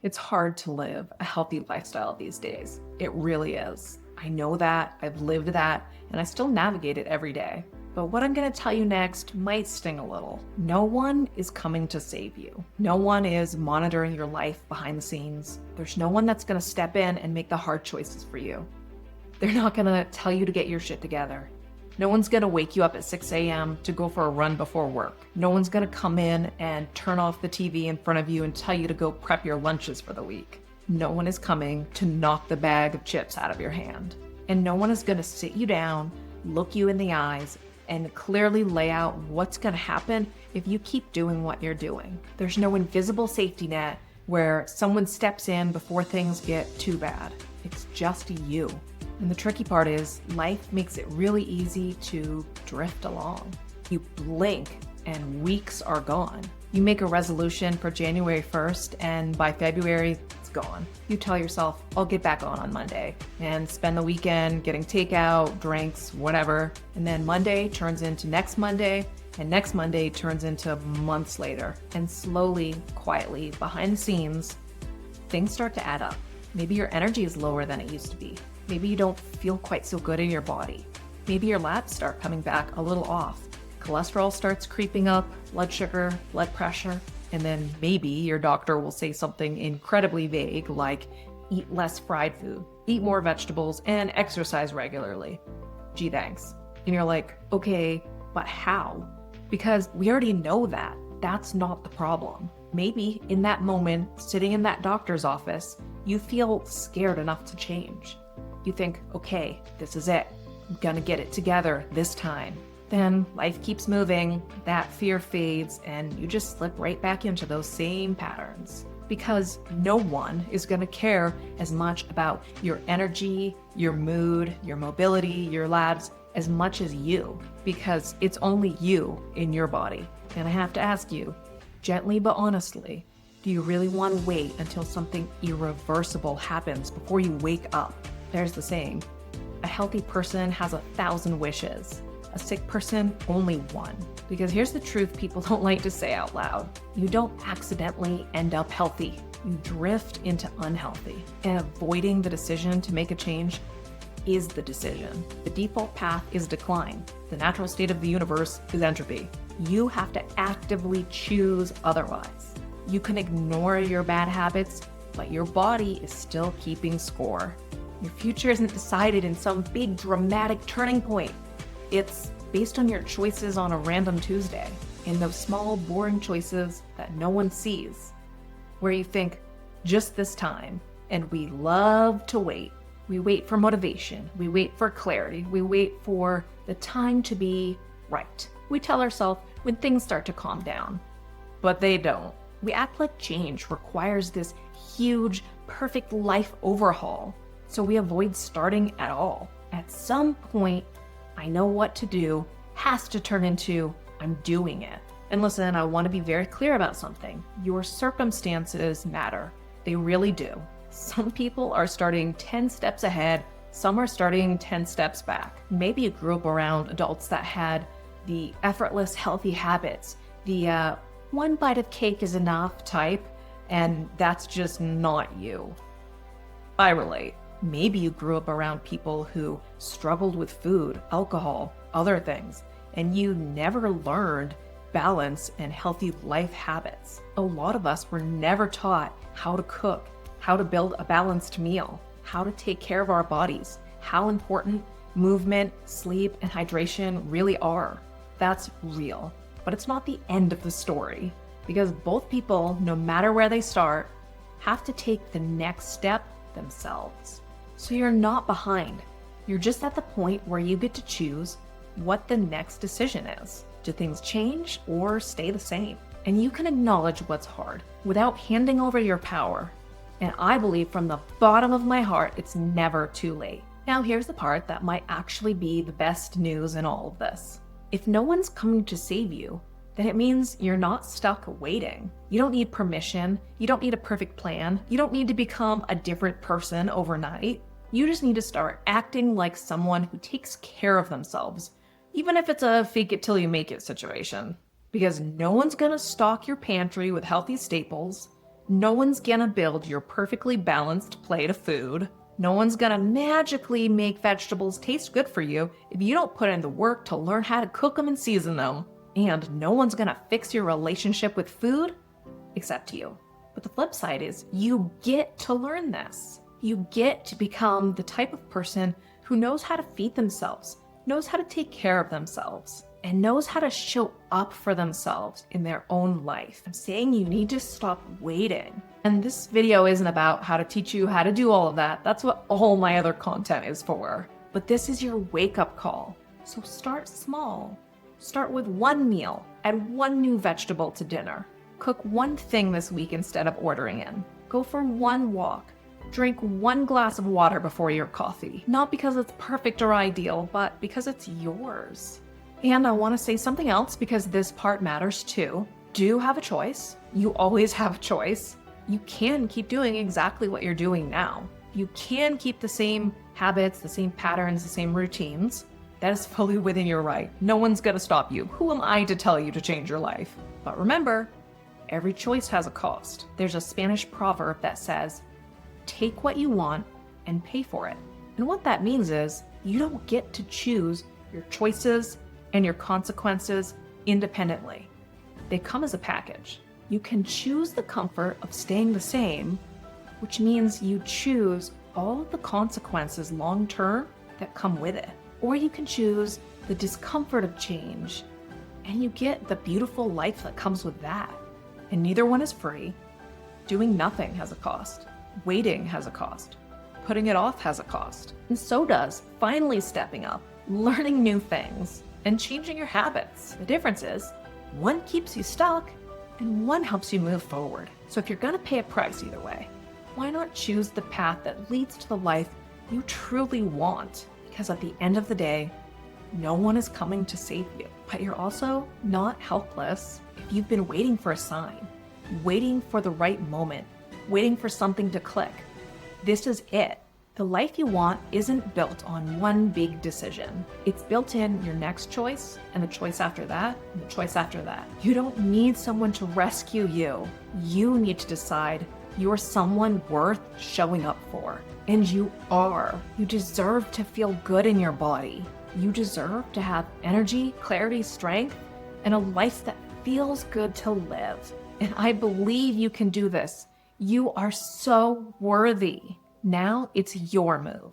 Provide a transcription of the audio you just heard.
It's hard to live a healthy lifestyle these days. It really is. I know that, I've lived that, and I still navigate it every day. But what I'm going to tell you next might sting a little. No one is coming to save you. No one is monitoring your life behind the scenes. There's no one that's going to step in and make the hard choices for you. They're not going to tell you to get your shit together. No one's going to wake you up at 6 a.m. to go for a run before work. No one's going to come in and turn off the TV in front of you and tell you to go prep your lunches for the week. No one is coming to knock the bag of chips out of your hand. And no one is going to sit you down, look you in the eyes, and clearly lay out what's going to happen if you keep doing what you're doing. There's no invisible safety net where someone steps in before things get too bad. It's just you. And the tricky part is life makes it really easy to drift along. You blink and weeks are gone. You make a resolution for January 1st and by February, it's gone. You tell yourself, I'll get back on Monday and spend the weekend getting takeout, drinks, whatever. And then Monday turns into next Monday and next Monday turns into months later. And slowly, quietly, behind the scenes, things start to add up. Maybe your energy is lower than it used to be. Maybe you don't feel quite so good in your body. Maybe your labs start coming back a little off. Cholesterol starts creeping up, blood sugar, blood pressure, and then maybe your doctor will say something incredibly vague like, eat less fried food, eat more vegetables, and exercise regularly. Gee, thanks. And you're like, okay, but how? Because we already know that. That's not the problem. Maybe in that moment, sitting in that doctor's office, you feel scared enough to change. You think, okay, this is it. I'm gonna get it together this time. Then life keeps moving, that fear fades, and you just slip right back into those same patterns. Because no one is gonna care as much about your energy, your mood, your mobility, your labs, as much as you. Because it's only you in your body. And I have to ask you, gently but honestly, do you really want to wait until something irreversible happens before you wake up? There's the saying, a healthy person has 1,000 wishes. A sick person, only one. Because here's the truth people don't like to say out loud. You don't accidentally end up healthy. You drift into unhealthy. And avoiding the decision to make a change is the decision. The default path is decline. The natural state of the universe is entropy. You have to actively choose otherwise. You can ignore your bad habits, but your body is still keeping score. Your future isn't decided in some big dramatic turning point. It's based on your choices on a random Tuesday, in those small, boring choices that no one sees, where you think, just this time, and we love to wait. We wait for motivation, we wait for clarity, we wait for the time to be right. We tell ourselves when things start to calm down, but they don't. We act like change requires this huge, perfect life overhaul, so we avoid starting at all. At some point, I know what to do has to turn into I'm doing it. And listen, I want to be very clear about something. Your circumstances matter. They really do. Some people are starting 10 steps ahead, some are starting 10 steps back. Maybe you grew up around adults that had the effortless, healthy habits, the one bite of cake is enough type, and that's just not you. I relate. Maybe you grew up around people who struggled with food, alcohol, other things, and you never learned balance and healthy life habits. A lot of us were never taught how to cook, how to build a balanced meal, how to take care of our bodies, how important movement, sleep, and hydration really are. That's real. But it's not the end of the story, because both people, no matter where they start, have to take the next step themselves. So you're not behind. You're just at the point where you get to choose what the next decision is. Do things change or stay the same? And you can acknowledge what's hard without handing over your power. And I believe from the bottom of my heart, it's never too late. Now here's the part that might actually be the best news in all of this. If no one's coming to save you, then it means you're not stuck waiting. You don't need permission. You don't need a perfect plan. You don't need to become a different person overnight. You just need to start acting like someone who takes care of themselves, even if it's a fake it till you make it situation. Because no one's gonna stock your pantry with healthy staples. No one's gonna build your perfectly balanced plate of food. No one's gonna magically make vegetables taste good for you if you don't put in the work to learn how to cook them and season them. And no one's gonna fix your relationship with food except you. But the flip side is you get to learn this. You get to become the type of person who knows how to feed themselves, knows how to take care of themselves, and knows how to show up for themselves in their own life. I'm saying you need to stop waiting. And this video isn't about how to teach you how to do all of that. That's what all my other content is for. But this is your wake-up call. So start small. Start with one meal. Add one new vegetable to dinner. Cook one thing this week instead of ordering in. Go for one walk. Drink one glass of water before your coffee. Not because it's perfect or ideal, but because it's yours. And I want to say something else because this part matters too. Do have a choice. You always have a choice. You can keep doing exactly what you're doing now. You can keep the same habits, the same patterns, the same routines. That is fully within your right. No one's gonna stop you. Who am I to tell you to change your life? But remember, every choice has a cost. There's a Spanish proverb that says, take what you want and pay for it. And what that means is you don't get to choose your choices and your consequences independently. They come as a package. You can choose the comfort of staying the same, which means you choose all of the consequences long-term that come with it. Or you can choose the discomfort of change, and you get the beautiful life that comes with that. And neither one is free. Doing nothing has a cost. Waiting has a cost. Putting it off has a cost. And so does finally stepping up, learning new things, and changing your habits. The difference is, one keeps you stuck, and one helps you move forward. So if you're gonna pay a price either way, why not choose the path that leads to the life you truly want? Because at the end of the day, no one is coming to save you. But you're also not helpless if you've been waiting for a sign, waiting for the right moment, waiting for something to click. This is it. The life you want isn't built on one big decision. It's built in your next choice, and the choice after that, and the choice after that. You don't need someone to rescue you. You need to decide you're someone worth showing up for. And you are. You deserve to feel good in your body. You deserve to have energy, clarity, strength, and a life that feels good to live. And I believe you can do this. You are so worthy. Now it's your move.